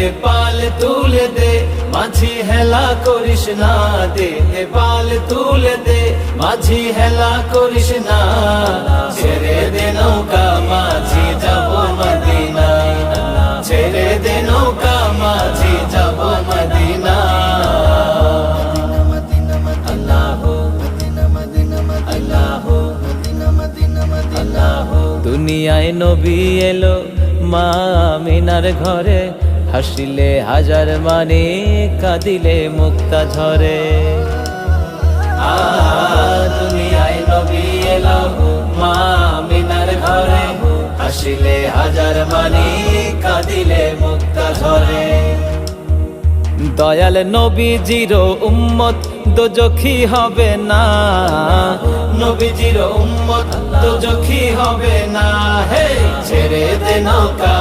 দেহে পাল তুলে দে, মাঝি হেলা করিস না, দেহে পাল তুলে দে, মাঝি হেলা করিস না। ছেড়ে দে নৌকা মাঝি যাব মদিনা, ছেড়ে দে নৌকা মাঝি যাব মদিনা। দুনিয়ায় নবী এলো মা আমিনার ঘরে, হাসিলে হাজার মানে কাঁদিলে মুক্তা ঝরে। দুনিয়ায় নবী এলো মা আমিনার ঘরে, হাসিলে হাজার মানে কাঁদিলে মুক্তা ঝরে। দয়াল নবীজির উম্মত দোজখী হবে না, নবীজির উম্মত দোজখী হবে না। হে ছেড়ে দে নৌকা